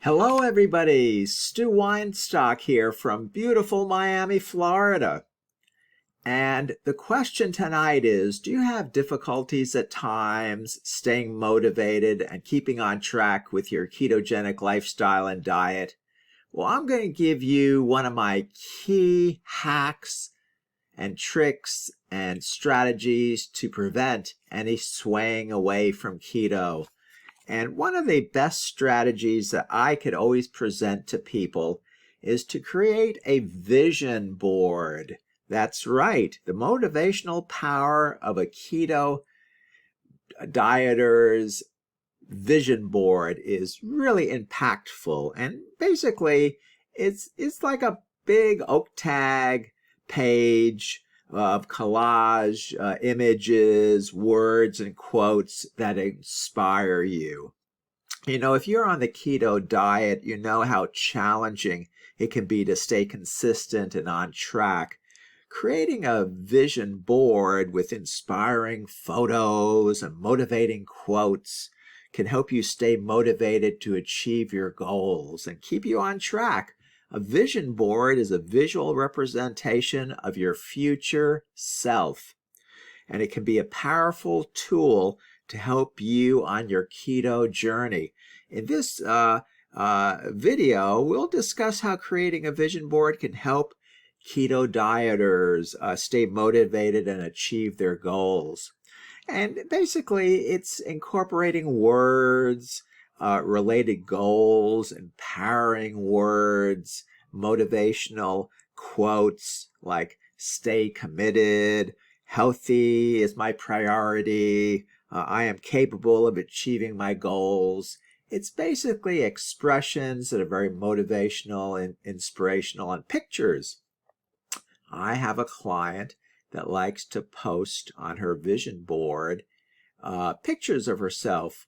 Hello, everybody. Stu Weinstock here from beautiful Miami, Florida. And the question tonight is, do you have difficulties at times staying motivated and keeping on track with your ketogenic lifestyle and diet? Well, I'm going to give you one of my key hacks and tricks and strategies to prevent any swaying away from keto. And one of the best strategies that I could always present to people is to create a vision board. That's right. The motivational power of a keto dieter's vision board is really impactful. And basically, it's like a big oak tag page of collage, images, words, and quotes that inspire you. You know, if you're on the keto diet, you know how challenging it can be to stay consistent and on track. Creating a vision board with inspiring photos and motivating quotes can help you stay motivated to achieve your goals and keep you on track. A vision board is a visual representation of your future self, and it can be a powerful tool to help you on your keto journey. In this video, we'll discuss how creating a vision board can help keto dieters stay motivated and achieve their goals. And basically, it's incorporating words, related goals, empowering words, motivational quotes like "stay committed," "healthy is my priority," "I am capable of achieving my goals." It's basically expressions that are very motivational and inspirational, and pictures. I have a client that likes to post on her vision board pictures of herself.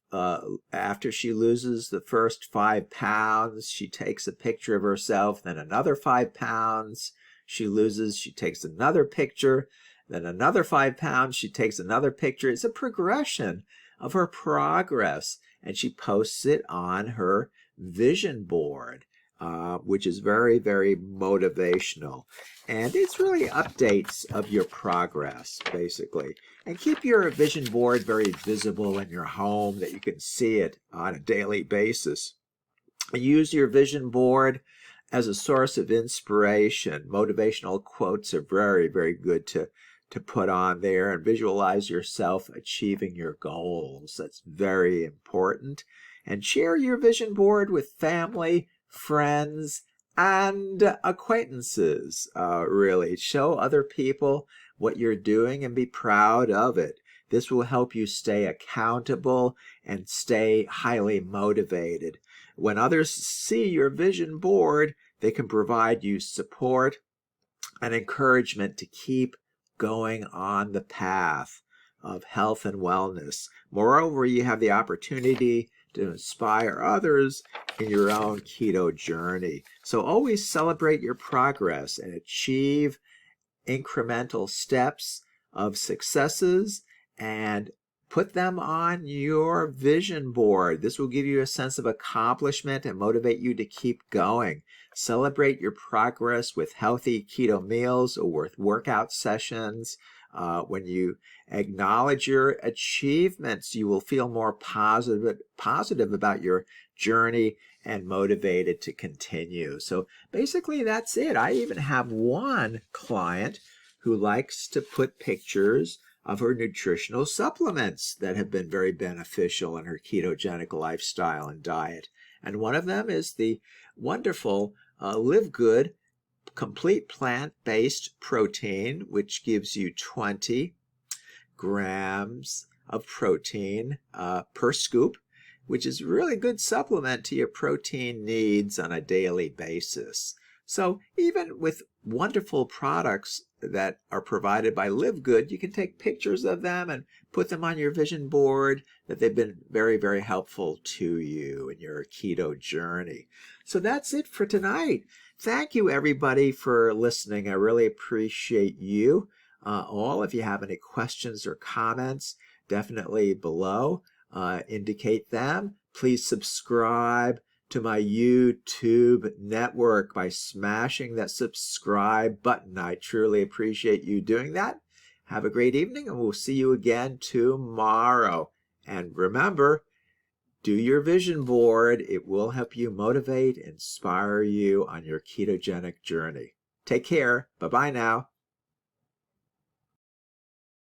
After she loses the first 5 pounds, she takes a picture of herself, then another 5 pounds she loses, she takes another picture, then another 5 pounds, she takes another picture. It's a progression of her progress, and she posts it on her vision board, which is very, very motivational. And it's really updates of your progress, basically. And keep your vision board very visible in your home that you can see it on a daily basis. Use your vision board as a source of inspiration. Motivational quotes are very, very good to put on there, and visualize yourself achieving your goals. That's very important. And share your vision board with family, friends, and acquaintances. Really show other people what you're doing and be proud of it. This will help you stay accountable and stay highly motivated. When others see your vision board, they can provide you support and encouragement to keep going on the path of health and wellness. Moreover, you have the opportunity to inspire others in your own keto journey. So always celebrate your progress and achieve incremental steps of successes and put them on your vision board. This will give you a sense of accomplishment and motivate you to keep going. Celebrate your progress with healthy keto meals or with workout sessions. When you acknowledge your achievements, you will feel more positive about your journey and motivated to continue. So basically, that's it. I even have one client who likes to put pictures of her nutritional supplements that have been very beneficial in her ketogenic lifestyle and diet. And one of them is the wonderful LiveGood complete plant-based protein, which gives you 20 grams of protein per scoop, which is a really good supplement to your protein needs on a daily basis. So even with wonderful products that are provided by LiveGood, you can take pictures of them and put them on your vision board, that they've been very, very helpful to you in your keto journey. So that's it for tonight. Thank you, everybody, for listening. I really appreciate you all. If you have any questions or comments, definitely below indicate them. Please subscribe to my YouTube network by smashing that subscribe button. I truly appreciate you doing that. Have a great evening, and we'll see you again tomorrow. And remember, do your vision board. It will help you motivate, inspire you on your ketogenic journey. Take care. Bye-bye now.